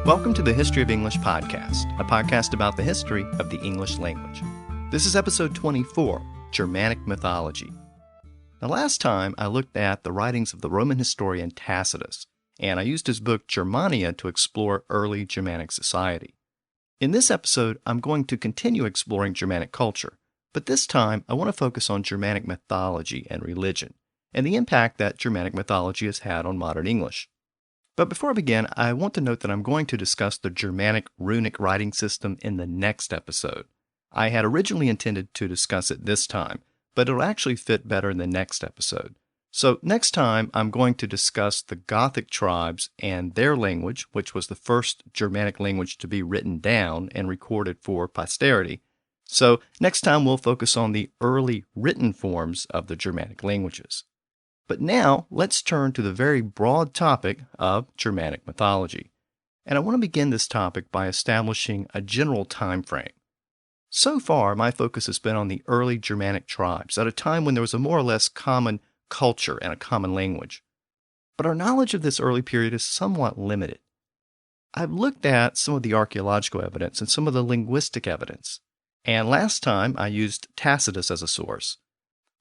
Welcome to the History of English podcast, a podcast about the history of the English language. This is episode 24, Germanic Mythology. Now, last time I looked at the writings of the Roman historian Tacitus, and I used his book Germania to explore early Germanic society. In this episode, I'm going to continue exploring Germanic culture, but this time I want to focus on Germanic mythology and religion, and the impact that Germanic mythology has had on modern English. But before I begin, I want to note that I'm going to discuss the Germanic runic writing system in the next episode. I had originally intended to discuss it this time, but it'll actually fit better in the next episode. So next time, I'm going to discuss the Gothic tribes and their language, which was the first Germanic language to be written down and recorded for posterity. So next time, we'll focus on the early written forms of the Germanic languages. But now, let's turn to the very broad topic of Germanic mythology. And I want to begin this topic by establishing a general time frame. So far, my focus has been on the early Germanic tribes, at a time when there was a more or less common culture and a common language. But our knowledge of this early period is somewhat limited. I've looked at some of the archaeological evidence and some of the linguistic evidence. And last time, I used Tacitus as a source.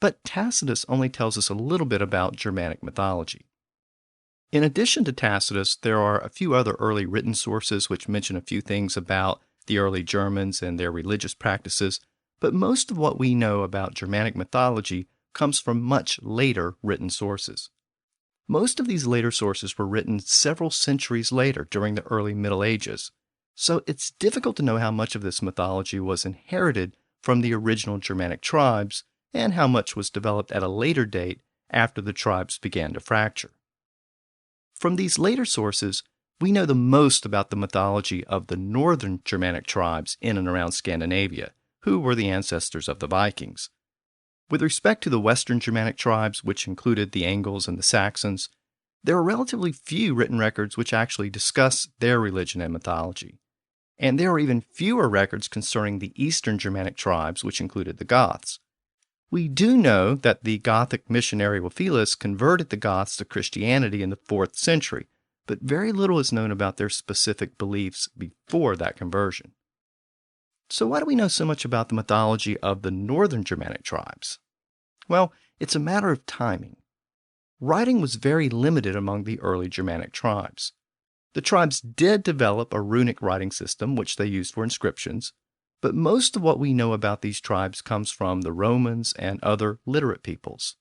But Tacitus only tells us a little bit about Germanic mythology. In addition to Tacitus, there are a few other early written sources which mention a few things about the early Germans and their religious practices, but most of what we know about Germanic mythology comes from much later written sources. Most of these later sources were written several centuries later during the early Middle Ages, so it's difficult to know how much of this mythology was inherited from the original Germanic tribes and how much was developed at a later date after the tribes began to fracture. From these later sources, we know the most about the mythology of the northern Germanic tribes in and around Scandinavia, who were the ancestors of the Vikings. With respect to the western Germanic tribes, which included the Angles and the Saxons, there are relatively few written records which actually discuss their religion and mythology. And there are even fewer records concerning the eastern Germanic tribes, which included the Goths. We do know that the Gothic missionary Ulfilas converted the Goths to Christianity in the 4th century, but very little is known about their specific beliefs before that conversion. So why do we know so much about the mythology of the northern Germanic tribes? Well, it's a matter of timing. Writing was very limited among the early Germanic tribes. The tribes did develop a runic writing system which they used for inscriptions, but most of what we know about these tribes comes from the Romans and other literate peoples.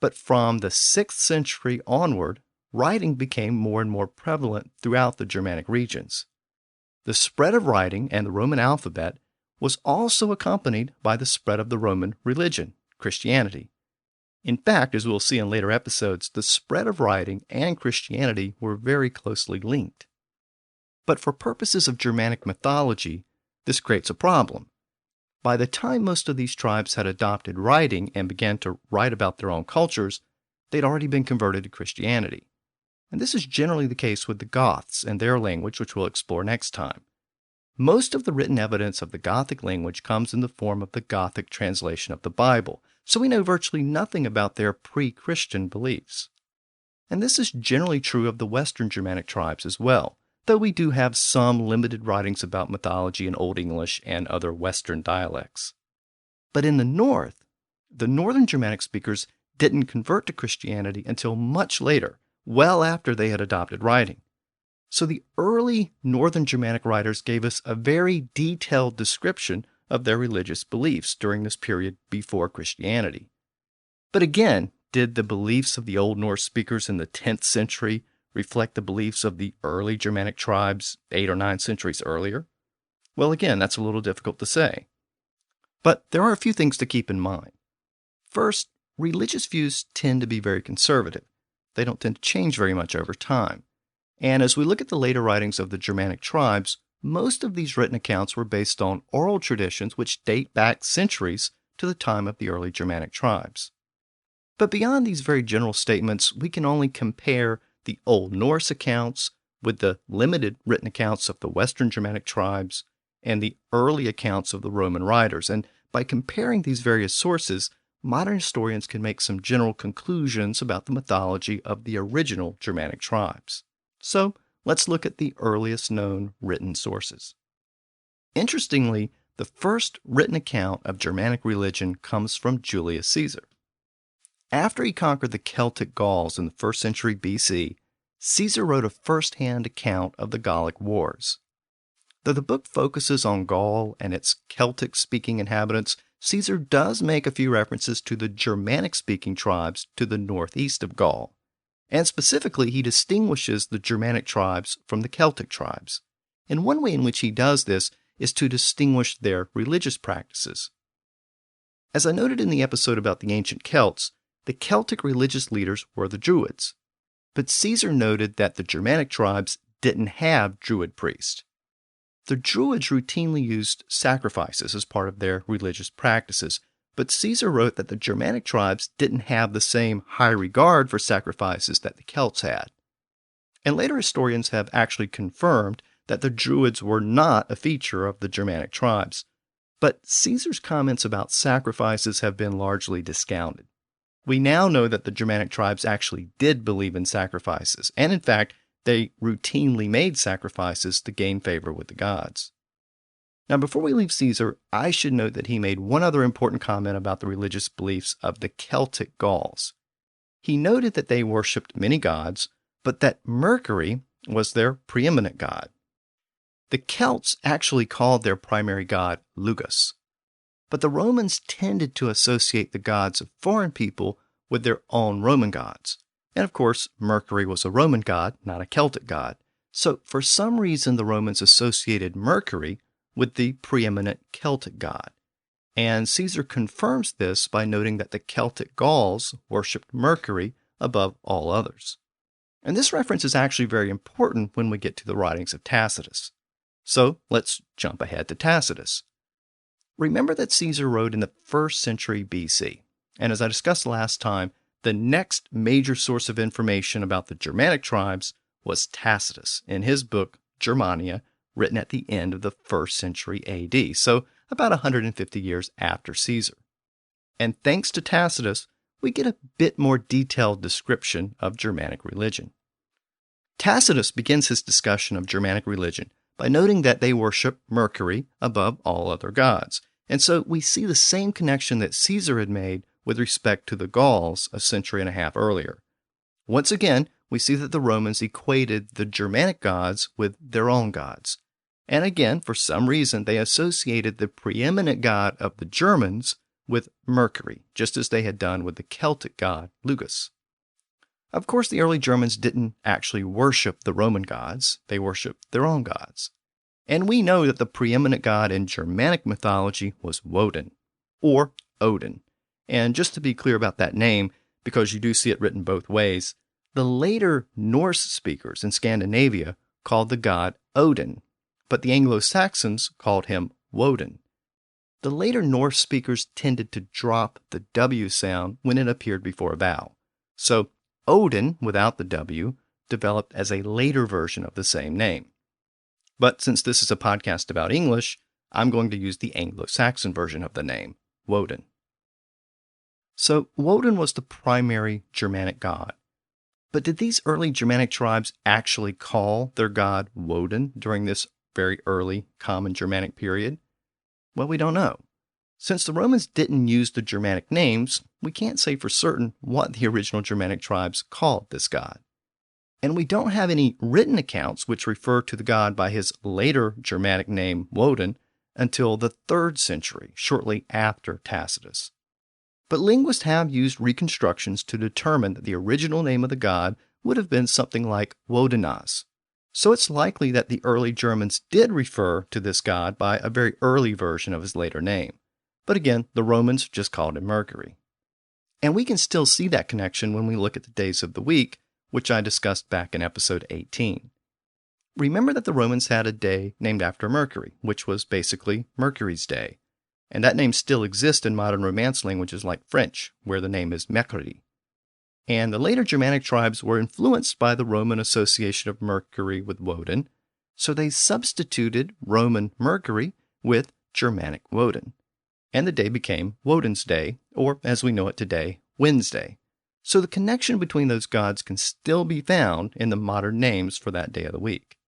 But from the 6th century onward, writing became more and more prevalent throughout the Germanic regions. The spread of writing and the Roman alphabet was also accompanied by the spread of the Roman religion, Christianity. In fact, as we'll see in later episodes, the spread of writing and Christianity were very closely linked. But for purposes of Germanic mythology, this creates a problem. By the time most of these tribes had adopted writing and began to write about their own cultures, they'd already been converted to Christianity. And this is generally the case with the Goths and their language, which we'll explore next time. Most of the written evidence of the Gothic language comes in the form of the Gothic translation of the Bible, so we know virtually nothing about their pre-Christian beliefs. And this is generally true of the Western Germanic tribes as well, though we do have some limited writings about mythology in Old English and other Western dialects. But in the north, the northern Germanic speakers didn't convert to Christianity until much later, well after they had adopted writing. So the early northern Germanic writers gave us a very detailed description of their religious beliefs during this period before Christianity. But again, did the beliefs of the Old Norse speakers in the 10th century reflect the beliefs of the early Germanic tribes 8 or 9 centuries earlier? Well, again, that's a little difficult to say. But there are a few things to keep in mind. First, religious views tend to be very conservative. They don't tend to change very much over time. And as we look at the later writings of the Germanic tribes, most of these written accounts were based on oral traditions which date back centuries to the time of the early Germanic tribes. But beyond these very general statements, we can only compare the Old Norse accounts with the limited written accounts of the Western Germanic tribes and the early accounts of the Roman writers. And by comparing these various sources, modern historians can make some general conclusions about the mythology of the original Germanic tribes. So let's look at the earliest known written sources. Interestingly, the first written account of Germanic religion comes from Julius Caesar. After he conquered the Celtic Gauls in the 1st century BC, Caesar wrote a first-hand account of the Gallic Wars. Though the book focuses on Gaul and its Celtic-speaking inhabitants, Caesar does make a few references to the Germanic-speaking tribes to the northeast of Gaul. And specifically, he distinguishes the Germanic tribes from the Celtic tribes. And one way in which he does this is to distinguish their religious practices. As I noted in the episode about the ancient Celts, the Celtic religious leaders were the Druids. But Caesar noted that the Germanic tribes didn't have Druid priests. The Druids routinely used sacrifices as part of their religious practices, but Caesar wrote that the Germanic tribes didn't have the same high regard for sacrifices that the Celts had. And later historians have actually confirmed that the Druids were not a feature of the Germanic tribes. But Caesar's comments about sacrifices have been largely discounted. We now know that the Germanic tribes actually did believe in sacrifices, and in fact, they routinely made sacrifices to gain favor with the gods. Now, before we leave Caesar, I should note that he made one other important comment about the religious beliefs of the Celtic Gauls. He noted that they worshipped many gods, but that Mercury was their preeminent god. The Celts actually called their primary god Lugus, but the Romans tended to associate the gods of foreign people with their own Roman gods. And of course, Mercury was a Roman god, not a Celtic god. So for some reason, the Romans associated Mercury with the preeminent Celtic god. And Caesar confirms this by noting that the Celtic Gauls worshipped Mercury above all others. And this reference is actually very important when we get to the writings of Tacitus. So let's jump ahead to Tacitus. Remember that Caesar wrote in the 1st century BC. And as I discussed last time, the next major source of information about the Germanic tribes was Tacitus in his book Germania, written at the end of the 1st century AD, so about 150 years after Caesar. And thanks to Tacitus, we get a bit more detailed description of Germanic religion. Tacitus begins his discussion of Germanic religion by noting that they worship Mercury above all other gods. And so we see the same connection that Caesar had made with respect to the Gauls a century and a half earlier. Once again, we see that the Romans equated the Germanic gods with their own gods. And again, for some reason, they associated the preeminent god of the Germans with Mercury, just as they had done with the Celtic god Lugus. Of course, the early Germans didn't actually worship the Roman gods, they worshiped their own gods. And we know that the preeminent god in Germanic mythology was Woden, or Odin. And just to be clear about that name, because you do see it written both ways, the later Norse speakers in Scandinavia called the god Odin, but the Anglo-Saxons called him Woden. The later Norse speakers tended to drop the W sound when it appeared before a vowel. So Odin, without the W, developed as a later version of the same name. But since this is a podcast about English, I'm going to use the Anglo-Saxon version of the name, Woden. So Woden was the primary Germanic god. But did these early Germanic tribes actually call their god Woden during this very early common Germanic period? Well, we don't know. Since the Romans didn't use the Germanic names, we can't say for certain what the original Germanic tribes called this god. And we don't have any written accounts which refer to the god by his later Germanic name, Woden, until the 3rd century, shortly after Tacitus. But linguists have used reconstructions to determine that the original name of the god would have been something like Wodenaz. So it's likely that the early Germans did refer to this god by a very early version of his later name. But again, the Romans just called him Mercury. And we can still see that connection when we look at the days of the week, which I discussed back in episode 18. Remember that the Romans had a day named after Mercury, which was basically Mercury's Day. And that name still exists in modern Romance languages like French, where the name is Mercredi. And the later Germanic tribes were influenced by the Roman association of Mercury with Woden, so they substituted Roman Mercury with Germanic Woden. And the day became Woden's Day, or as we know it today, Wednesday. So the connection between those gods can still be found in the modern names for that day of the week.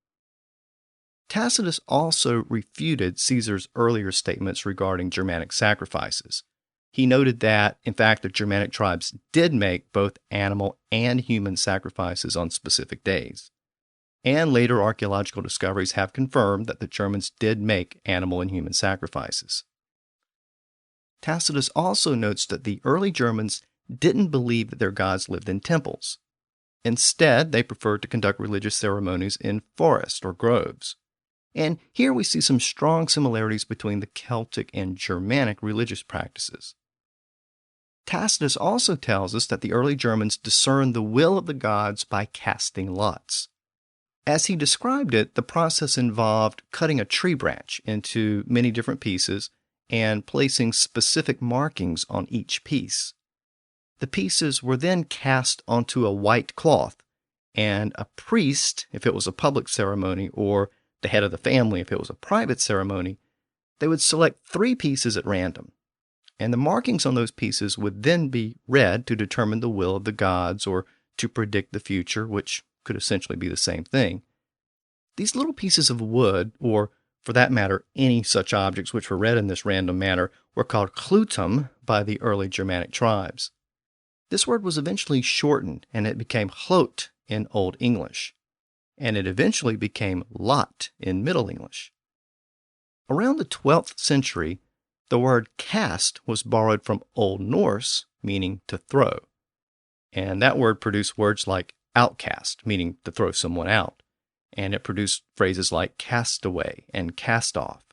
Tacitus also refuted Caesar's earlier statements regarding Germanic sacrifices. He noted that, in fact, the Germanic tribes did make both animal and human sacrifices on specific days. And later archaeological discoveries have confirmed that the Germans did make animal and human sacrifices. Tacitus also notes that the early Germans didn't believe that their gods lived in temples. Instead, they preferred to conduct religious ceremonies in forests or groves. And here we see some strong similarities between the Celtic and Germanic religious practices. Tacitus also tells us that the early Germans discerned the will of the gods by casting lots. As he described it, the process involved cutting a tree branch into many different pieces and placing specific markings on each piece. The pieces were then cast onto a white cloth, and a priest, if it was a public ceremony, or the head of the family, if it was a private ceremony, they would select 3 pieces at random. And the markings on those pieces would then be read to determine the will of the gods or to predict the future, which could essentially be the same thing. These little pieces of wood, or for that matter, any such objects which were read in this random manner, were called Klutum by the early Germanic tribes. This word was eventually shortened, and it became Hlot in Old English, and it eventually became Lot in Middle English. Around the 12th century, the word cast was borrowed from Old Norse, meaning to throw. And that word produced words like outcast, meaning to throw someone out. And it produced phrases like castaway and cast off.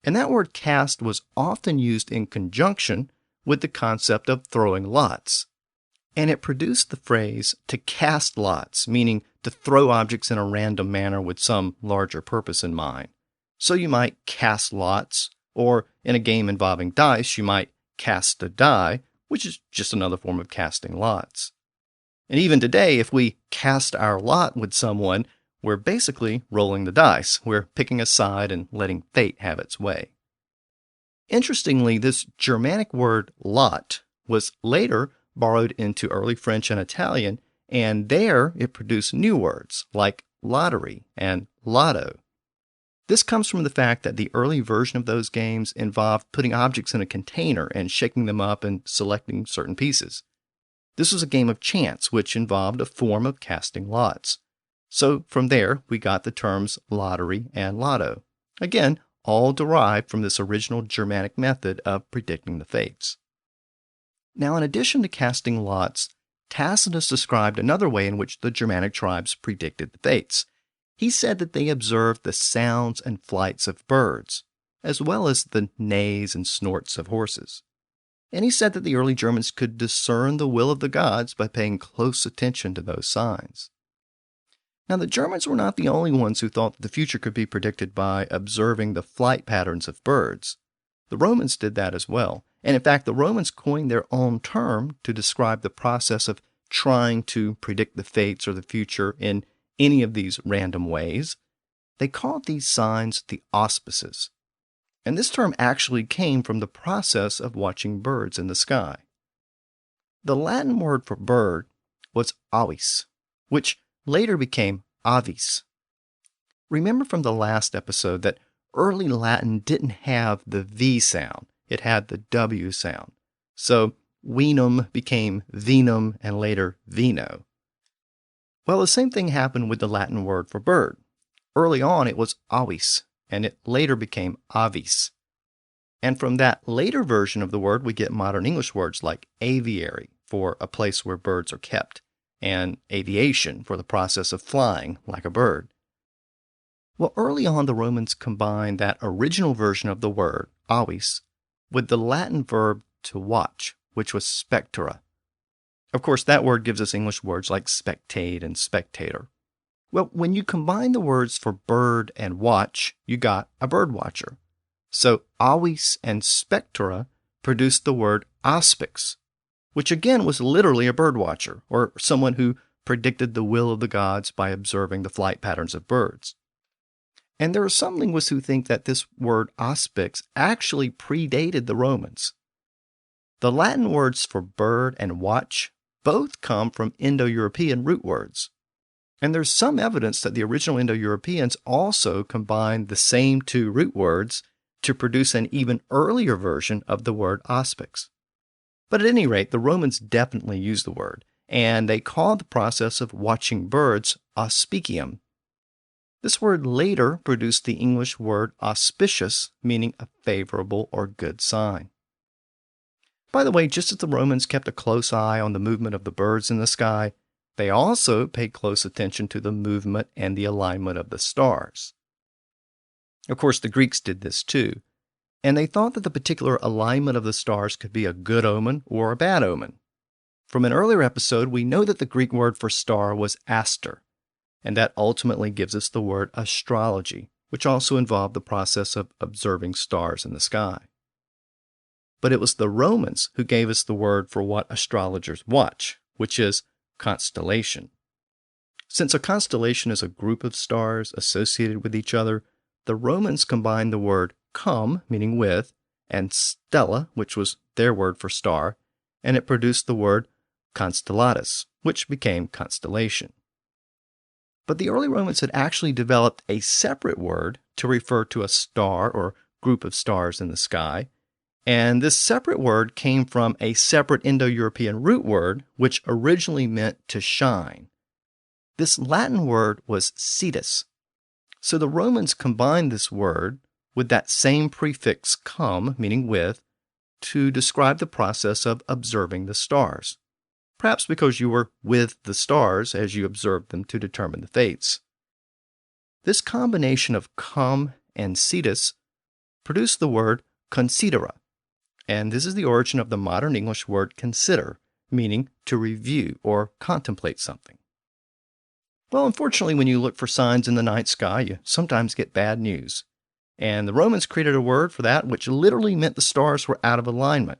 And that word cast was often used in conjunction with the concept of throwing lots. And it produced the phrase to cast lots, meaning to throw objects in a random manner with some larger purpose in mind. So you might cast lots, or in a game involving dice, you might cast a die, which is just another form of casting lots. And even today, if we cast our lot with someone, we're basically rolling the dice. We're picking a side and letting fate have its way. Interestingly, this Germanic word lot was later borrowed into early French and Italian, and there it produced new words like lottery and lotto. This comes from the fact that the early version of those games involved putting objects in a container and shaking them up and selecting certain pieces. This was a game of chance, which involved a form of casting lots. So from there, we got the terms lottery and lotto. Again, all derived from this original Germanic method of predicting the fates. Now, in addition to casting lots, Tacitus described another way in which the Germanic tribes predicted the fates. He said that they observed the sounds and flights of birds, as well as the neighs and snorts of horses. And he said that the early Germans could discern the will of the gods by paying close attention to those signs. Now, the Germans were not the only ones who thought that the future could be predicted by observing the flight patterns of birds. The Romans did that as well. And in fact, the Romans coined their own term to describe the process of trying to predict the fates or the future in any of these random ways. They called these signs the auspices. And this term actually came from the process of watching birds in the sky. The Latin word for bird was avis, which later became avis. Remember from the last episode that early Latin didn't have the V sound. It had the W sound. So vinum became vinum and later vino. Well, the same thing happened with the Latin word for bird. Early on it was avis, and it later became avis. And from that later version of the word, we get modern English words like aviary for a place where birds are kept, and aviation for the process of flying like a bird. Well, early on, the Romans combined that original version of the word, avis, with the Latin verb to watch, which was spectura. Of course, that word gives us English words like spectate and spectator. Well, when you combine the words for bird and watch, you got a bird watcher. So avis and spectura produced the word aspix, which again was literally a bird watcher, or someone who predicted the will of the gods by observing the flight patterns of birds. And there are some linguists who think that this word aspix actually predated the Romans. The Latin words for bird and watch both come from Indo-European root words. And there's some evidence that the original Indo-Europeans also combined the same two root words to produce an even earlier version of the word auspix. But at any rate, the Romans definitely used the word, and they called the process of watching birds auspicium. This word later produced the English word auspicious, meaning a favorable or good sign. By the way, just as the Romans kept a close eye on the movement of the birds in the sky, they also paid close attention to the movement and the alignment of the stars. Of course, the Greeks did this too, and they thought that the particular alignment of the stars could be a good omen or a bad omen. From an earlier episode, we know that the Greek word for star was aster, and that ultimately gives us the word astrology, which also involved the process of observing stars in the sky. But it was the Romans who gave us the word for what astrologers watch, which is constellation. Since a constellation is a group of stars associated with each other, the Romans combined the word cum, meaning with, and stella, which was their word for star, and it produced the word constellatus, which became constellation. But the early Romans had actually developed a separate word to refer to a star or group of stars in the sky, and this separate word came from a separate Indo-European root word, which originally meant to shine. This Latin word was cetus. So the Romans combined this word with that same prefix cum, meaning with, to describe the process of observing the stars. Perhaps because you were with the stars as you observed them to determine the fates. This combination of cum and cetus produced the word considera, and this is the origin of the modern English word consider, meaning to review or contemplate something. Well, unfortunately, when you look for signs in the night sky, you sometimes get bad news. And the Romans created a word for that which literally meant the stars were out of alignment.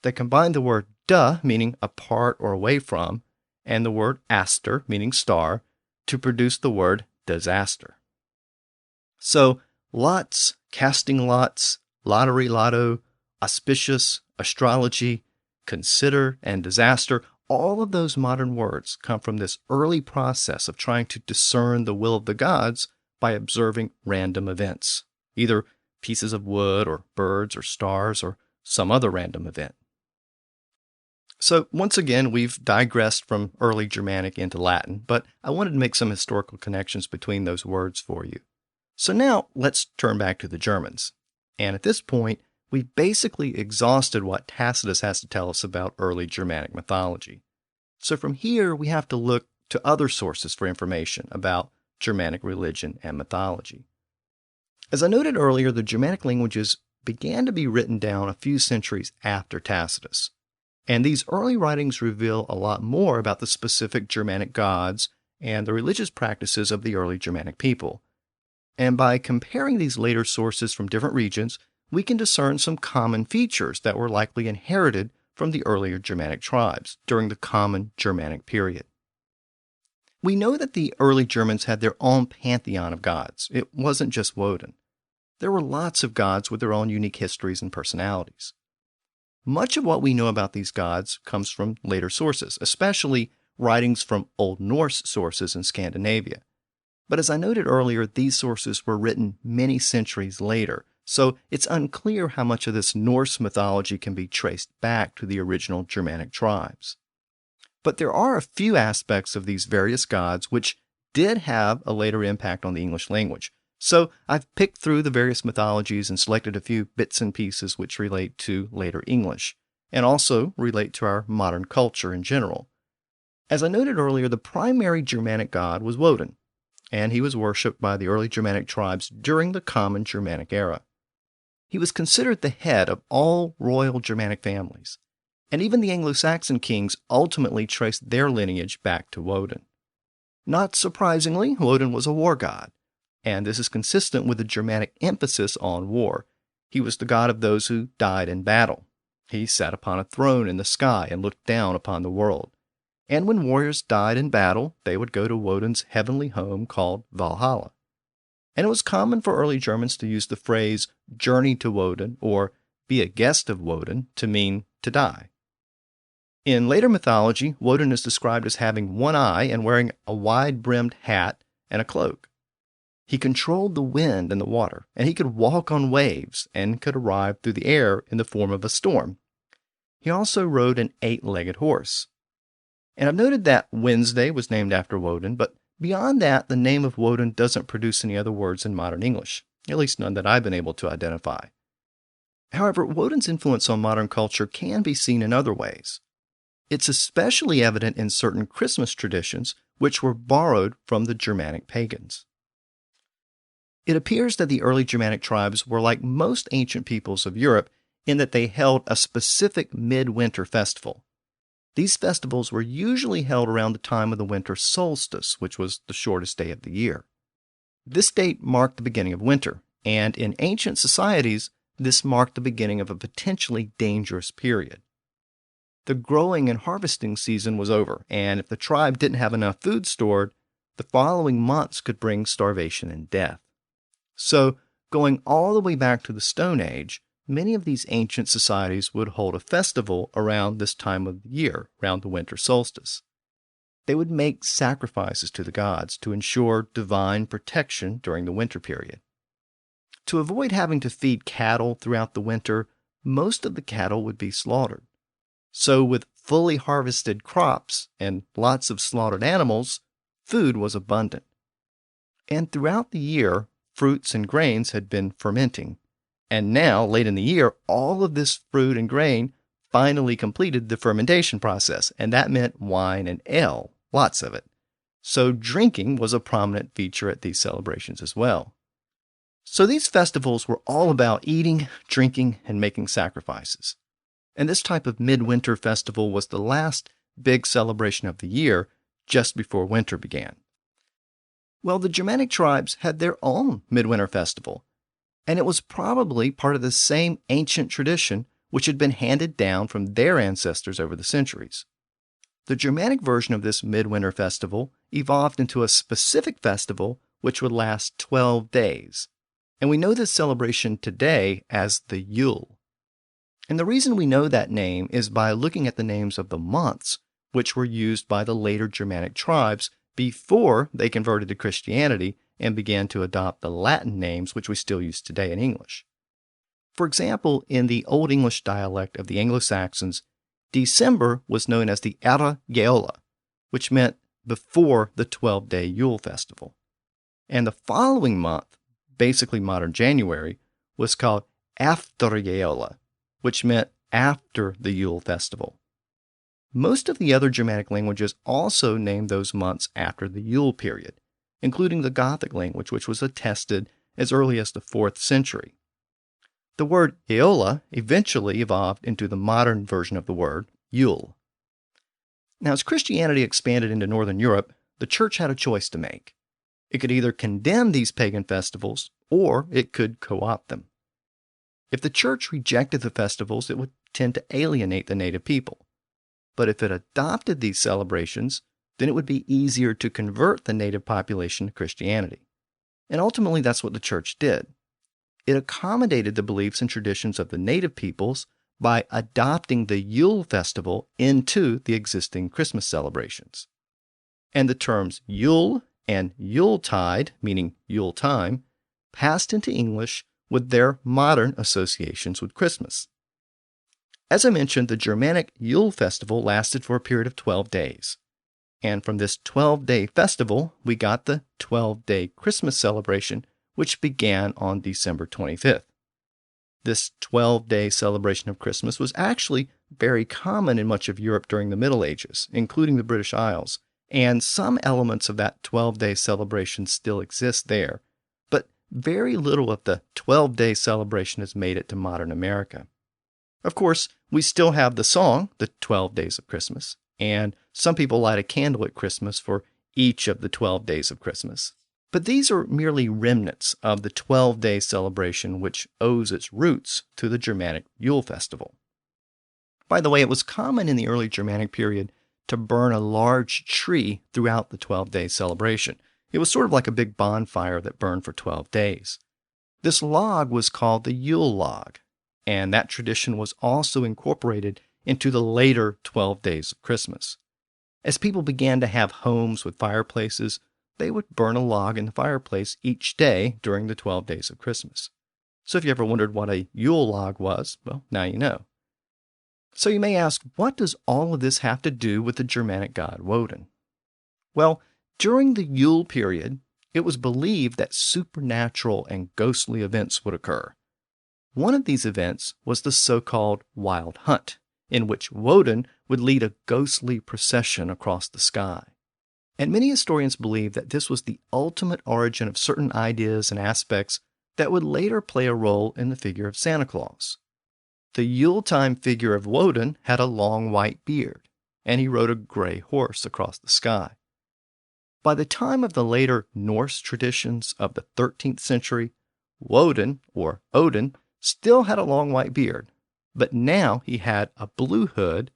They combined the word da, meaning apart or away from, and the word aster, meaning star, to produce the word disaster. So, lots, casting lots, lottery, lotto, auspicious, astrology, consider, and disaster, all of those modern words come from this early process of trying to discern the will of the gods by observing random events, either pieces of wood or birds or stars or some other random event. So once again, we've digressed from early Germanic into Latin, but I wanted to make some historical connections between those words for you. So now let's turn back to the Germans. And at this point, we've basically exhausted what Tacitus has to tell us about early Germanic mythology. So from here, we have to look to other sources for information about Germanic religion and mythology. As I noted earlier, the Germanic languages began to be written down a few centuries after Tacitus. And these early writings reveal a lot more about the specific Germanic gods and the religious practices of the early Germanic people. And by comparing these later sources from different regions, we can discern some common features that were likely inherited from the earlier Germanic tribes during the Common Germanic period. We know that the early Germans had their own pantheon of gods. It wasn't just Woden. There were lots of gods with their own unique histories and personalities. Much of what we know about these gods comes from later sources, especially writings from Old Norse sources in Scandinavia. But as I noted earlier, these sources were written many centuries later, so it's unclear how much of this Norse mythology can be traced back to the original Germanic tribes. But there are a few aspects of these various gods which did have a later impact on the English language. So I've picked through the various mythologies and selected a few bits and pieces which relate to later English, and also relate to our modern culture in general. As I noted earlier, the primary Germanic god was Woden, and he was worshipped by the early Germanic tribes during the Common Germanic era. He was considered the head of all royal Germanic families, and even the Anglo-Saxon kings ultimately traced their lineage back to Woden. Not surprisingly, Woden was a war god, and this is consistent with the Germanic emphasis on war. He was the god of those who died in battle. He sat upon a throne in the sky and looked down upon the world. And when warriors died in battle, they would go to Woden's heavenly home called Valhalla. And it was common for early Germans to use the phrase journey to Woden or be a guest of Woden to mean to die. In later mythology, Woden is described as having one eye and wearing a wide-brimmed hat and a cloak. He controlled the wind and the water, and he could walk on waves and could arrive through the air in the form of a storm. He also rode an 8-legged horse. And I've noted that Wednesday was named after Woden, but beyond that, the name of Woden doesn't produce any other words in modern English, at least none that I've been able to identify. However, Woden's influence on modern culture can be seen in other ways. It's especially evident in certain Christmas traditions, which were borrowed from the Germanic pagans. It appears that the early Germanic tribes were like most ancient peoples of Europe in that they held a specific midwinter festival. These festivals were usually held around the time of the winter solstice, which was the shortest day of the year. This date marked the beginning of winter, and in ancient societies, this marked the beginning of a potentially dangerous period. The growing and harvesting season was over, and if the tribe didn't have enough food stored, the following months could bring starvation and death. So, going all the way back to the Stone Age, many of these ancient societies would hold a festival around this time of the year, around the winter solstice. They would make sacrifices to the gods to ensure divine protection during the winter period. To avoid having to feed cattle throughout the winter, most of the cattle would be slaughtered. So with fully harvested crops and lots of slaughtered animals, food was abundant. And throughout the year, fruits and grains had been fermenting. And now, late in the year, all of this fruit and grain finally completed the fermentation process, and that meant wine and ale, lots of it. So drinking was a prominent feature at these celebrations as well. So these festivals were all about eating, drinking, and making sacrifices. And this type of midwinter festival was the last big celebration of the year, just before winter began. Well, the Germanic tribes had their own midwinter festival, and it was probably part of the same ancient tradition which had been handed down from their ancestors over the centuries. The Germanic version of this midwinter festival evolved into a specific festival which would last 12 days, and we know this celebration today as the Yule. And the reason we know that name is by looking at the names of the months which were used by the later Germanic tribes before they converted to Christianity and began to adopt the Latin names which we still use today in English. For example, in the Old English dialect of the Anglo-Saxons, December was known as the Era Geola, which meant before the 12-day Yule festival. And the following month, basically modern January, was called Aftergeola, which meant after the Yule festival. Most of the other Germanic languages also named those months after the Yule period, including the Gothic language, which was attested as early as the 4th century. The word Eola eventually evolved into the modern version of the word Yule. Now, as Christianity expanded into Northern Europe, the Church had a choice to make. It could either condemn these pagan festivals, or it could co-opt them. If the Church rejected the festivals, it would tend to alienate the native people. But if it adopted these celebrations, then it would be easier to convert the native population to Christianity. And ultimately, that's what the Church did. It accommodated the beliefs and traditions of the native peoples by adopting the Yule festival into the existing Christmas celebrations. And the terms Yule and Yuletide, meaning Yule time, passed into English with their modern associations with Christmas. As I mentioned, the Germanic Yule festival lasted for a period of 12 days. And from this 12-day festival, we got the 12-day Christmas celebration, which began on December 25th. This 12-day celebration of Christmas was actually very common in much of Europe during the Middle Ages, including the British Isles, and some elements of that 12-day celebration still exist there. But very little of the 12-day celebration has made it to modern America. Of course, we still have the song, The 12 Days of Christmas, and some people light a candle at Christmas for each of the 12 days of Christmas. But these are merely remnants of the 12-day celebration which owes its roots to the Germanic Yule festival. By the way, it was common in the early Germanic period to burn a large tree throughout the 12-day celebration. It was sort of like a big bonfire that burned for 12 days. This log was called the Yule log, and that tradition was also incorporated into the later 12 days of Christmas. As people began to have homes with fireplaces, they would burn a log in the fireplace each day during the 12 days of Christmas. So if you ever wondered what a Yule log was, well, now you know. So you may ask, what does all of this have to do with the Germanic god Woden? Well, during the Yule period, it was believed that supernatural and ghostly events would occur. One of these events was the so-called Wild Hunt, in which Woden would lead a ghostly procession across the sky. And many historians believe that this was the ultimate origin of certain ideas and aspects that would later play a role in the figure of Santa Claus. The Yuletime figure of Woden had a long white beard, and he rode a gray horse across the sky. By the time of the later Norse traditions of the 13th century, Woden, or Odin, still had a long white beard, but now he had a blue hood,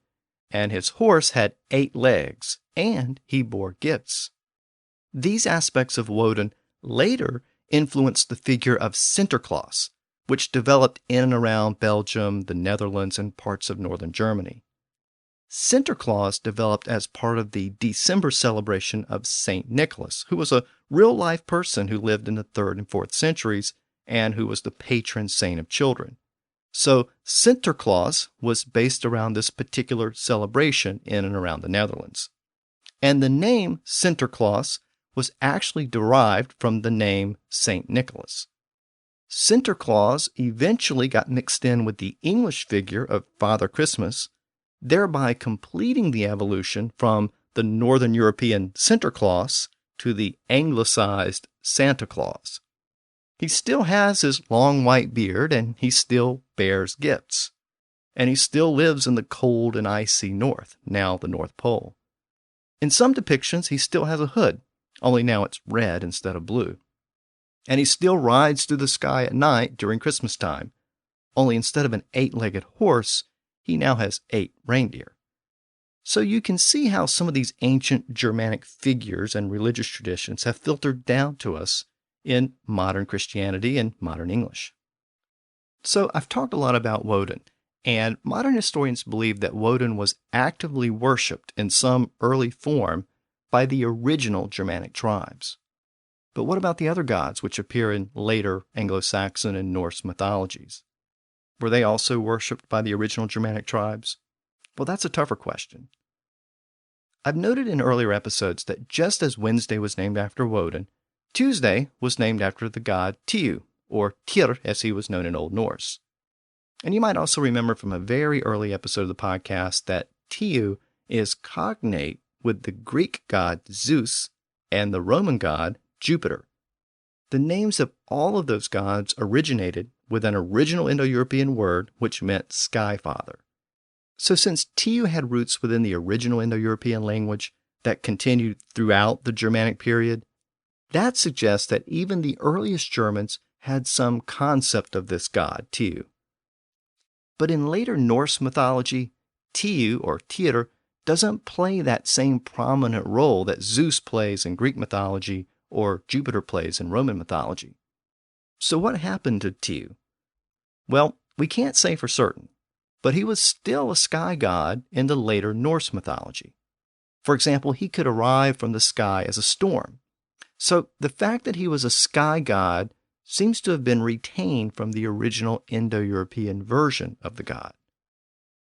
and his horse had 8 legs, and he bore gifts. These aspects of Woden later influenced the figure of Sinterklaas, which developed in and around Belgium, the Netherlands, and parts of northern Germany. Sinterklaas developed as part of the December celebration of St. Nicholas, who was a real-life person who lived in the 3rd and 4th centuries and who was the patron saint of children. So Sinterklaas was based around this particular celebration in and around the Netherlands. And the name Sinterklaas was actually derived from the name St. Nicholas. Sinterklaas eventually got mixed in with the English figure of Father Christmas, thereby completing the evolution from the Northern European Sinterklaas to the anglicized Santa Claus. He still has his long white beard, and he still bears gifts. And he still lives in the cold and icy north, now the North Pole. In some depictions, he still has a hood, only now it's red instead of blue. And he still rides through the sky at night during Christmas time, only instead of an 8-legged horse, he now has 8 reindeer. So you can see how some of these ancient Germanic figures and religious traditions have filtered down to us in modern Christianity and modern English. So I've talked a lot about Woden, and modern historians believe that Woden was actively worshipped in some early form by the original Germanic tribes. But what about the other gods which appear in later Anglo-Saxon and Norse mythologies? Were they also worshipped by the original Germanic tribes? Well, that's a tougher question. I've noted in earlier episodes that just as Wednesday was named after Woden, Tuesday was named after the god Tiu, or Tyr as he was known in Old Norse. And you might also remember from a very early episode of the podcast that Tiu is cognate with the Greek god Zeus and the Roman god Jupiter. The names of all of those gods originated with an original Indo-European word which meant sky father. So since Tiu had roots within the original Indo-European language that continued throughout the Germanic period, that suggests that even the earliest Germans had some concept of this god, Tiu. But in later Norse mythology, Tiu, or Tyr, doesn't play that same prominent role that Zeus plays in Greek mythology or Jupiter plays in Roman mythology. So what happened to Tiu? Well, we can't say for certain, but he was still a sky god in the later Norse mythology. For example, he could arrive from the sky as a storm. So the fact that he was a sky god seems to have been retained from the original Indo-European version of the god.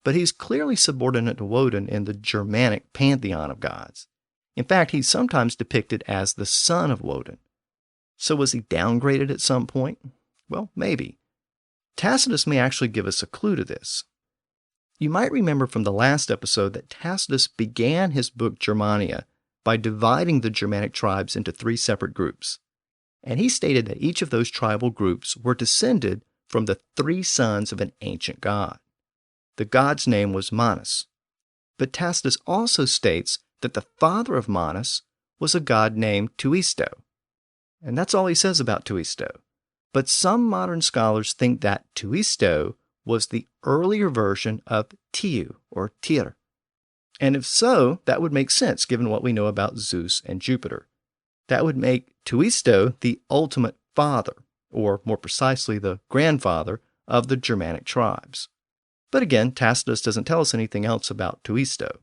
But he's clearly subordinate to Woden in the Germanic pantheon of gods. In fact, he's sometimes depicted as the son of Woden. So was he downgraded at some point? Well, maybe. Tacitus may actually give us a clue to this. You might remember from the last episode that Tacitus began his book Germania by dividing the Germanic tribes into 3 separate groups. And he stated that each of those tribal groups were descended from the 3 sons of an ancient god. The god's name was Manus. But Tacitus also states that the father of Manus was a god named Tuisto. And that's all he says about Tuisto. But some modern scholars think that Tuisto was the earlier version of Tiu, or Tyr. And if so, that would make sense given what we know about Zeus and Jupiter. That would make Tuisto the ultimate father, or more precisely the grandfather, of the Germanic tribes. But again, Tacitus doesn't tell us anything else about Tuisto.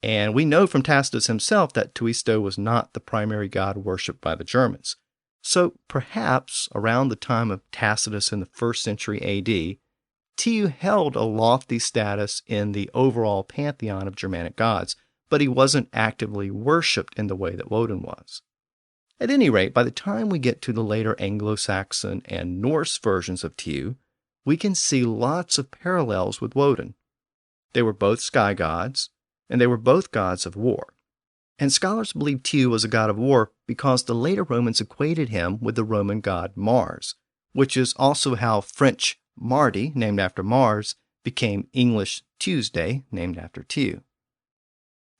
And we know from Tacitus himself that Tuisto was not the primary god worshipped by the Germans. So perhaps around the time of Tacitus in the 1st century AD, Tiu held a lofty status in the overall pantheon of Germanic gods, but he wasn't actively worshipped in the way that Woden was. At any rate, by the time we get to the later Anglo-Saxon and Norse versions of Tiu, we can see lots of parallels with Woden. They were both sky gods, and they were both gods of war. And scholars believe Tiu was a god of war because the later Romans equated him with the Roman god Mars, which is also how French Mardi, named after Mars, became English Tuesday, named after Tiu.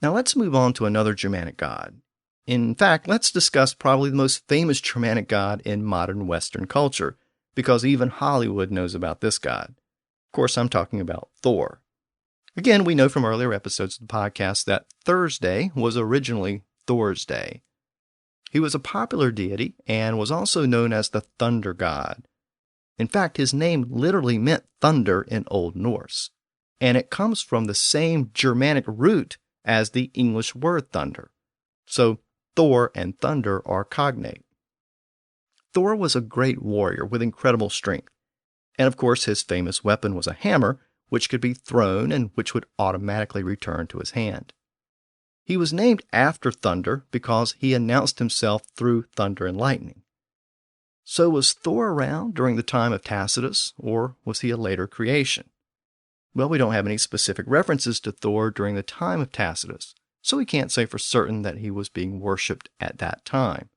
Now let's move on to another Germanic god. In fact, let's discuss probably the most famous Germanic god in modern Western culture, because even Hollywood knows about this god. Of course, I'm talking about Thor. Again, we know from earlier episodes of the podcast that Thursday was originally Thor's Day. He was a popular deity and was also known as the thunder god. In fact, his name literally meant thunder in Old Norse, and it comes from the same Germanic root as the English word thunder. So Thor and thunder are cognate. Thor was a great warrior with incredible strength, and of course his famous weapon was a hammer, which could be thrown and which would automatically return to his hand. He was named after thunder because he announced himself through thunder and lightning. So was Thor around during the time of Tacitus, or was he a later creation? Well, we don't have any specific references to Thor during the time of Tacitus, so we can't say for certain that he was being worshipped at that time.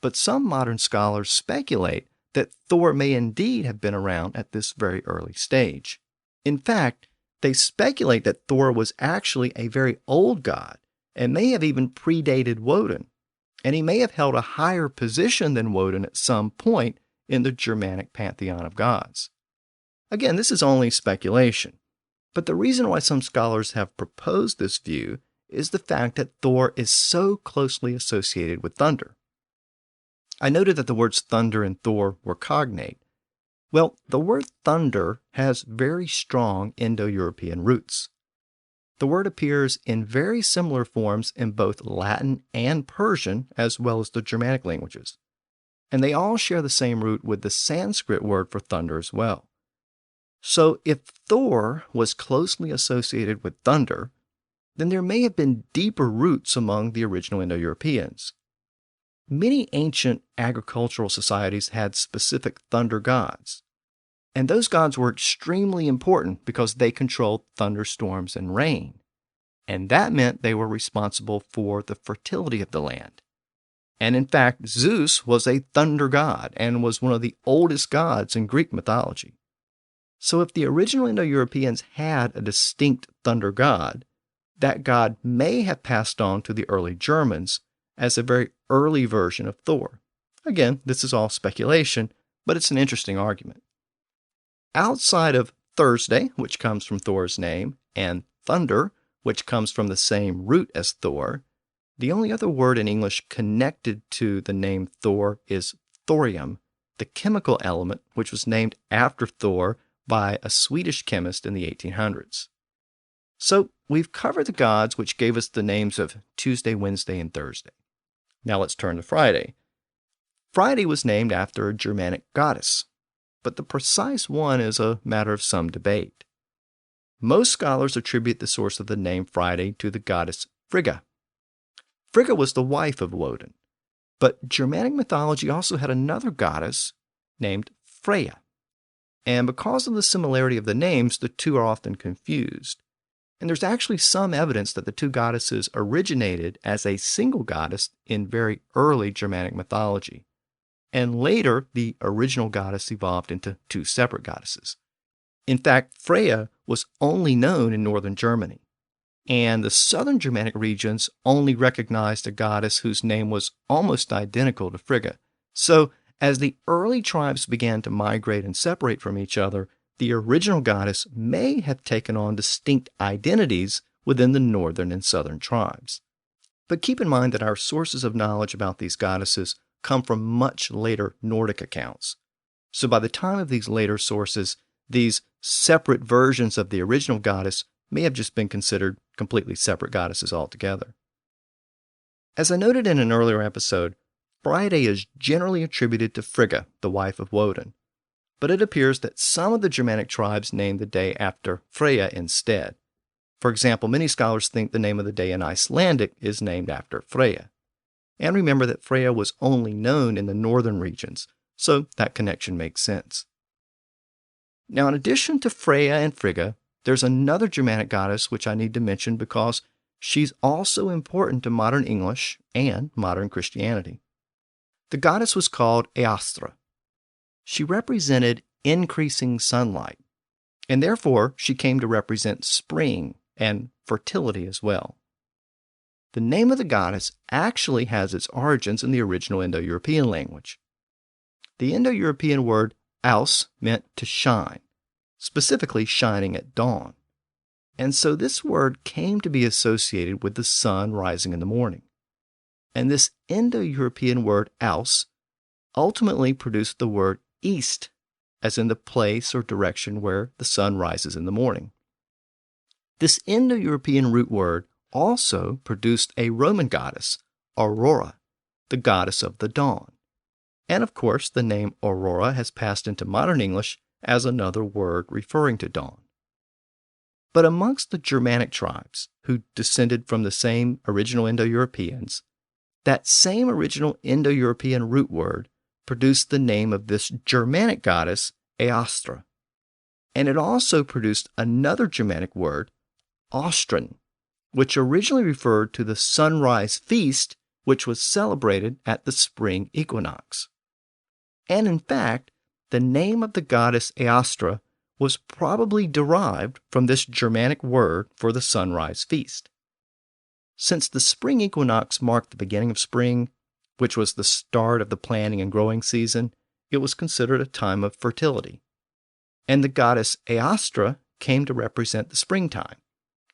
But some modern scholars speculate that Thor may indeed have been around at this very early stage. In fact, they speculate that Thor was actually a very old god and may have even predated Woden, and he may have held a higher position than Woden at some point in the Germanic pantheon of gods. Again, this is only speculation, but the reason why some scholars have proposed this view is the fact that Thor is so closely associated with thunder. I noted that the words thunder and Thor were cognate. Well, the word thunder has very strong Indo-European roots. The word appears in very similar forms in both Latin and Persian, as well as the Germanic languages. And they all share the same root with the Sanskrit word for thunder as well. So if Thor was closely associated with thunder, then there may have been deeper roots among the original Indo-Europeans. Many ancient agricultural societies had specific thunder gods, and those gods were extremely important because they controlled thunderstorms and rain, and that meant they were responsible for the fertility of the land. And in fact, Zeus was a thunder god and was one of the oldest gods in Greek mythology. So if the original Indo-Europeans had a distinct thunder god, that god may have passed on to the early Germans as a very early version of Thor. Again, this is all speculation, but it's an interesting argument. Outside of Thursday, which comes from Thor's name, and thunder, which comes from the same root as Thor, the only other word in English connected to the name Thor is thorium, the chemical element which was named after Thor by a Swedish chemist in the 1800s. So we've covered the gods which gave us the names of Tuesday, Wednesday, and Thursday. Now let's turn to Friday. Friday was named after a Germanic goddess, but the precise one is a matter of some debate. Most scholars attribute the source of the name Friday to the goddess Frigga. Frigga was the wife of Woden, but Germanic mythology also had another goddess named Freya. And because of the similarity of the names, the two are often confused. And there's actually some evidence that the two goddesses originated as a single goddess in very early Germanic mythology. And later, the original goddess evolved into two separate goddesses. In fact, Freya was only known in northern Germany, and the southern Germanic regions only recognized a goddess whose name was almost identical to Frigga. So, as the early tribes began to migrate and separate from each other, the original goddess may have taken on distinct identities within the northern and southern tribes. But keep in mind that our sources of knowledge about these goddesses come from much later Nordic accounts. So by the time of these later sources, these separate versions of the original goddess may have just been considered completely separate goddesses altogether. As I noted in an earlier episode, Friday is generally attributed to Frigga, the wife of Woden, but it appears that some of the Germanic tribes named the day after Freya instead. For example, many scholars think the name of the day in Icelandic is named after Freya. And remember that Freya was only known in the northern regions, so that connection makes sense. Now, in addition to Freya and Frigga, there's another Germanic goddess which I need to mention because she's also important to modern English and modern Christianity. The goddess was called Eostre. She represented increasing sunlight, and therefore she came to represent spring and fertility as well. The name of the goddess actually has its origins in the original Indo-European language. The Indo-European word aus meant to shine, specifically shining at dawn. And so this word came to be associated with the sun rising in the morning. And this Indo-European word aus ultimately produced the word east, as in the place or direction where the sun rises in the morning. This Indo-European root word also produced a Roman goddess, Aurora, the goddess of the dawn. And of course, the name Aurora has passed into modern English as another word referring to dawn. But amongst the Germanic tribes, who descended from the same original Indo-Europeans, that same original Indo-European root word produced the name of this Germanic goddess, Eostre. And it also produced another Germanic word, Ostern, which originally referred to the sunrise feast which was celebrated at the spring equinox. And in fact, the name of the goddess Eostre was probably derived from this Germanic word for the sunrise feast. Since the spring equinox marked the beginning of spring, which was the start of the planting and growing season, it was considered a time of fertility. And the goddess Eostre came to represent the springtime,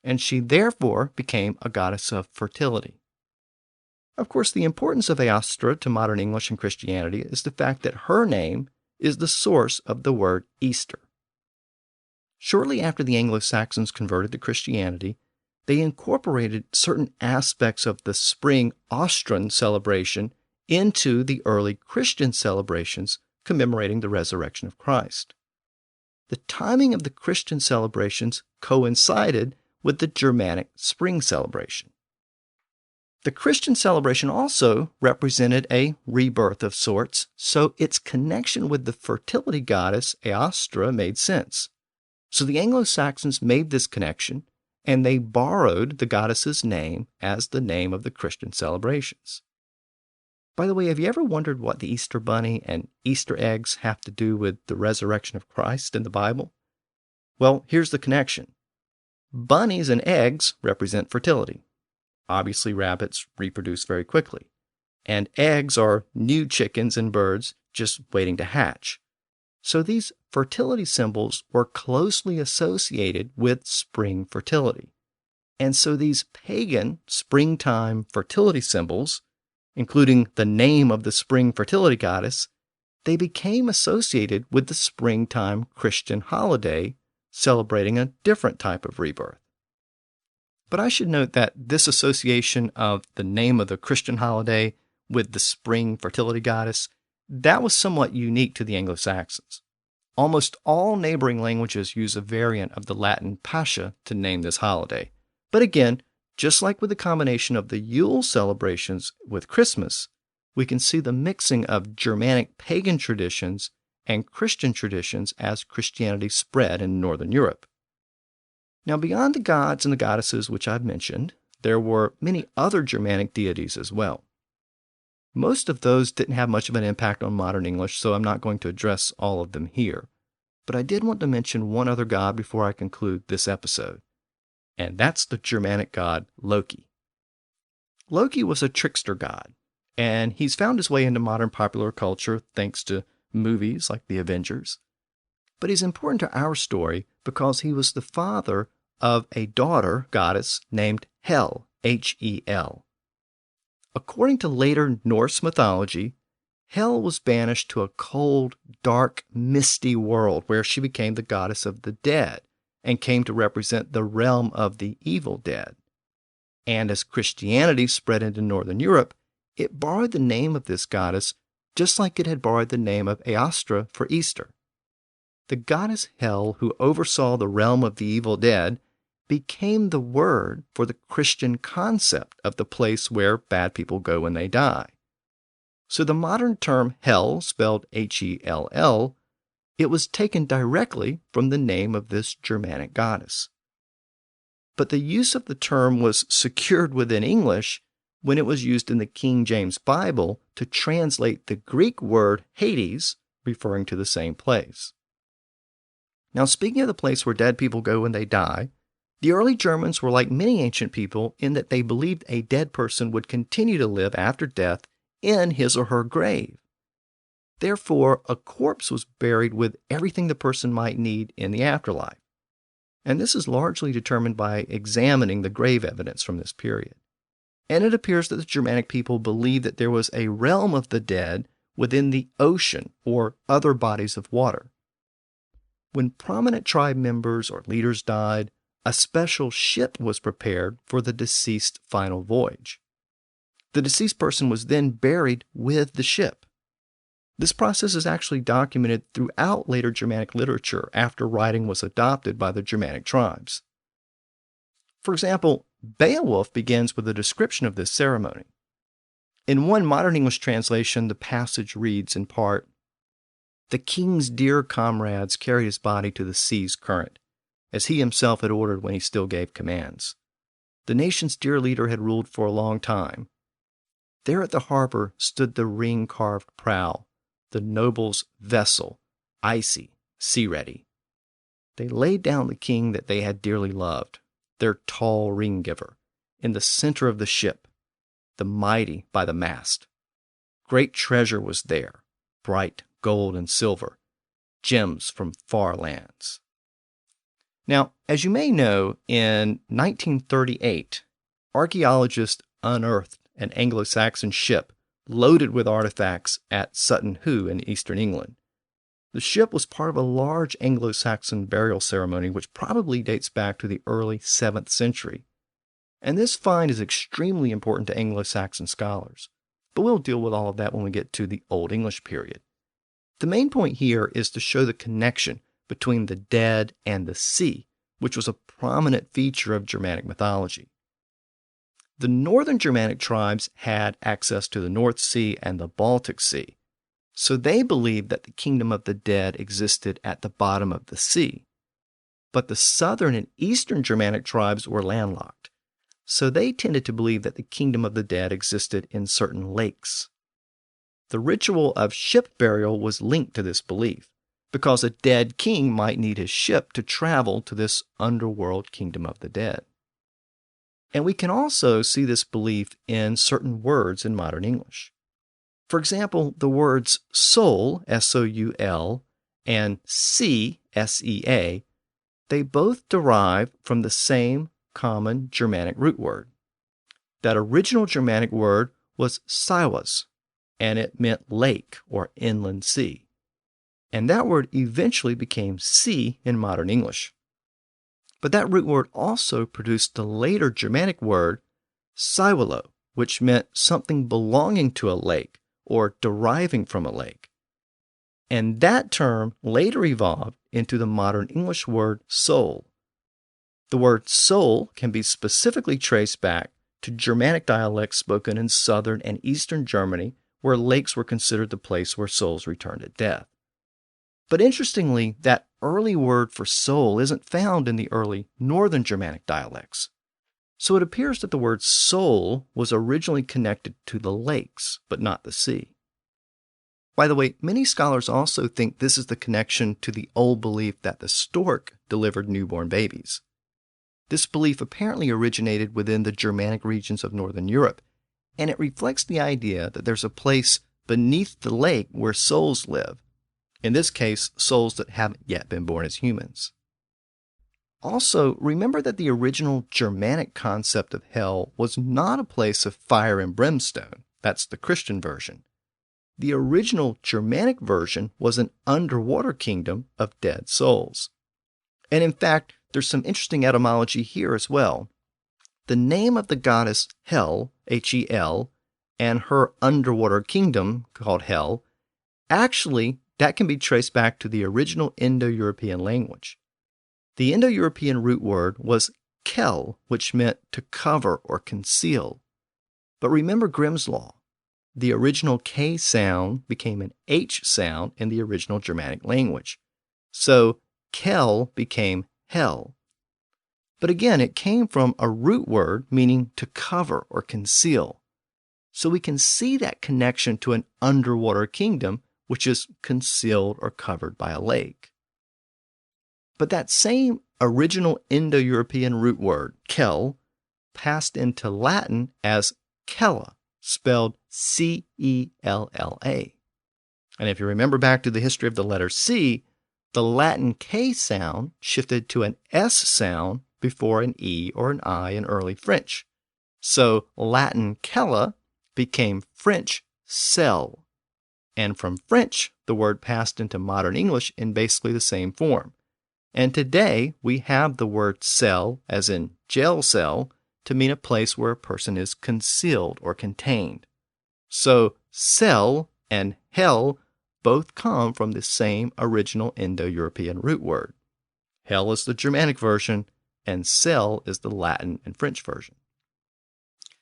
and she therefore became a goddess of fertility. Of course, the importance of Eostre to modern English and Christianity is the fact that her name is the source of the word Easter. Shortly after the Anglo-Saxons converted to Christianity, they incorporated certain aspects of the spring Ostern celebration into the early Christian celebrations commemorating the resurrection of Christ. The timing of the Christian celebrations coincided with the Germanic spring celebration. The Christian celebration also represented a rebirth of sorts, so its connection with the fertility goddess Eostre made sense. So the Anglo-Saxons made this connection, and they borrowed the goddess's name as the name of the Christian celebrations. By the way, have you ever wondered what the Easter bunny and Easter eggs have to do with the resurrection of Christ in the Bible? Well, here's the connection. Bunnies and eggs represent fertility. Obviously, rabbits reproduce very quickly, and eggs are new chickens and birds just waiting to hatch. So these fertility symbols were closely associated with spring fertility. And so these pagan springtime fertility symbols, including the name of the spring fertility goddess, they became associated with the springtime Christian holiday celebrating a different type of rebirth. But I should note that this association of the name of the Christian holiday with the spring fertility goddess, that was somewhat unique to the Anglo-Saxons. Almost all neighboring languages use a variant of the Latin Pascha to name this holiday. But again, just like with the combination of the Yule celebrations with Christmas, we can see the mixing of Germanic pagan traditions and Christian traditions as Christianity spread in Northern Europe. Now, beyond the gods and the goddesses which I've mentioned, there were many other Germanic deities as well. Most of those didn't have much of an impact on modern English, so I'm not going to address all of them here. But I did want to mention one other god before I conclude this episode, and that's the Germanic god Loki. Loki was a trickster god, and he's found his way into modern popular culture thanks to movies like The Avengers. But he's important to our story because he was the father of a daughter goddess named Hel, H-E-L. According to later Norse mythology, Hel was banished to a cold, dark, misty world where she became the goddess of the dead and came to represent the realm of the evil dead. And as Christianity spread into Northern Europe, it borrowed the name of this goddess just like it had borrowed the name of Aostra for Easter. The goddess Hel, who oversaw the realm of the evil dead, became the word for the Christian concept of the place where bad people go when they die. So the modern term Hel, spelled Hell, it was taken directly from the name of this Germanic goddess. But the use of the term was secured within English when it was used in the King James Bible to translate the Greek word Hades, referring to the same place. Now, speaking of the place where dead people go when they die, the early Germans were like many ancient people in that they believed a dead person would continue to live after death in his or her grave. Therefore, a corpse was buried with everything the person might need in the afterlife. And this is largely determined by examining the grave evidence from this period. And it appears that the Germanic people believed that there was a realm of the dead within the ocean or other bodies of water. When prominent tribe members or leaders died, a special ship was prepared for the deceased final voyage. The deceased person was then buried with the ship. This process is actually documented throughout later Germanic literature after writing was adopted by the Germanic tribes. For example, Beowulf begins with a description of this ceremony. In one modern English translation, the passage reads in part, "The king's dear comrades carried his body to the sea's current, as he himself had ordered when he still gave commands. The nation's dear leader had ruled for a long time. There at the harbor stood the ring-carved prow, the noble's vessel, icy, sea-ready. They laid down the king that they had dearly loved, their tall ring-giver, in the center of the ship, the mighty by the mast. Great treasure was there, bright gold and silver, gems from far lands." Now, as you may know, in 1938, archaeologists unearthed an Anglo-Saxon ship loaded with artifacts at Sutton Hoo in eastern England. The ship was part of a large Anglo-Saxon burial ceremony which probably dates back to the early 7th century. And this find is extremely important to Anglo-Saxon scholars. But we'll deal with all of that when we get to the Old English period. The main point here is to show the connection between the dead and the sea, which was a prominent feature of Germanic mythology. The northern Germanic tribes had access to the North Sea and the Baltic Sea, so they believed that the kingdom of the dead existed at the bottom of the sea. But the southern and eastern Germanic tribes were landlocked, so they tended to believe that the kingdom of the dead existed in certain lakes. The ritual of ship burial was linked to this belief, because a dead king might need his ship to travel to this underworld kingdom of the dead. And we can also see this belief in certain words in modern English. For example, the words soul, S-O-U-L, and sea, S-E-A, they both derive from the same common Germanic root word. That original Germanic word was siwas, and it meant lake or inland sea. And that word eventually became sea in modern English. But that root word also produced the later Germanic word siwalo, which meant something belonging to a lake or deriving from a lake. And that term later evolved into the modern English word soul. The word soul can be specifically traced back to Germanic dialects spoken in southern and eastern Germany, where lakes were considered the place where souls returned at death. But interestingly, that early word for soul isn't found in the early northern Germanic dialects. So it appears that the word soul was originally connected to the lakes, but not the sea. By the way, many scholars also think this is the connection to the old belief that the stork delivered newborn babies. This belief apparently originated within the Germanic regions of Northern Europe, and it reflects the idea that there's a place beneath the lake where souls live. In this case, souls that haven't yet been born as humans. Also, remember that the original Germanic concept of hell was not a place of fire and brimstone. That's the Christian version. the original Germanic version was an underwater kingdom of dead souls. And in fact, there's some interesting etymology here as well. The name of the goddess Hel, Hel, and her underwater kingdom called Hel, actually, that can be traced back to the original Indo-European language. The Indo-European root word was kel, which meant to cover or conceal. But remember Grimm's Law. The original K sound became an H sound in the original Germanic language. So kel became Hel. But again, it came from a root word meaning to cover or conceal. So we can see that connection to an underwater kingdom, which is concealed or covered by a lake. But that same original Indo-European root word, kel, passed into Latin as Cella, spelled C-E-L-L-A. And if you remember back to the history of the letter C, the Latin K sound shifted to an S sound before an E or an I in early French. So Latin Cella became French cell. And from French, the word passed into modern English in basically the same form. And today, we have the word cell, as in jail cell, to mean a place where a person is concealed or contained. So cell and hell both come from the same original Indo-European root word. Hell is the Germanic version, and cell is the Latin and French version.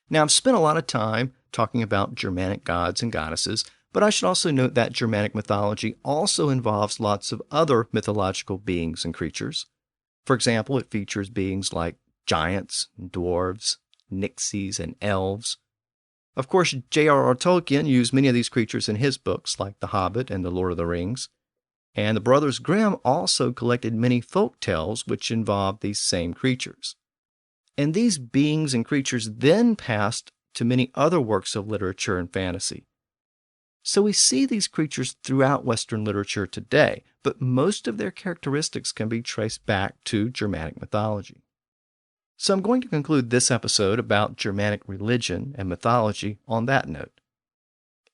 Now, I've spent a lot of time talking about Germanic gods and goddesses, but I should also note that Germanic mythology also involves lots of other mythological beings and creatures. For example, it features beings like giants, dwarves, nixies, and elves. Of course, J.R.R. Tolkien used many of these creatures in his books, like The Hobbit and The Lord of the Rings. And the Brothers Grimm also collected many folk tales which involved these same creatures. And these beings and creatures then passed to many other works of literature and fantasy. So we see these creatures throughout Western literature today, but most of their characteristics can be traced back to Germanic mythology. So I'm going to conclude this episode about Germanic religion and mythology on that note.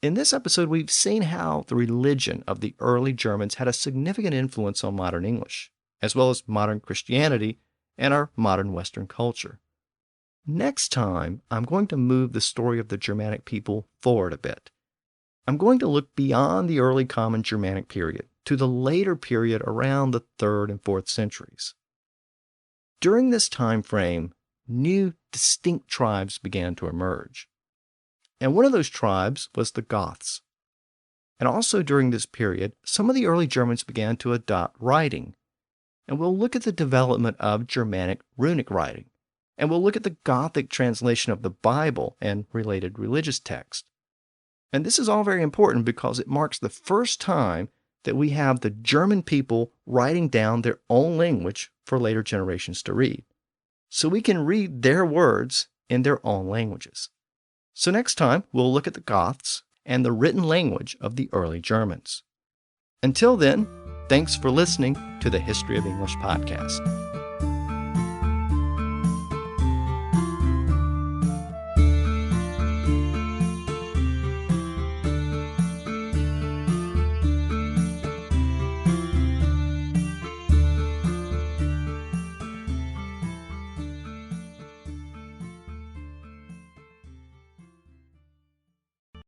In this episode, we've seen how the religion of the early Germans had a significant influence on modern English, as well as modern Christianity and our modern Western culture. Next time, I'm going to move the story of the Germanic people forward a bit. I'm going to look beyond the early Common Germanic period to the later period around the 3rd and 4th centuries. During this time frame, new distinct tribes began to emerge. And one of those tribes was the Goths. And also during this period, some of the early Germans began to adopt writing. And we'll look at the development of Germanic runic writing. And we'll look at the Gothic translation of the Bible and related religious texts. And this is all very important because it marks the first time that we have the German people writing down their own language for later generations to read. So we can read their words in their own languages. So next time, we'll look at the Goths and the written language of the early Germans. Until then, thanks for listening to the History of English podcast.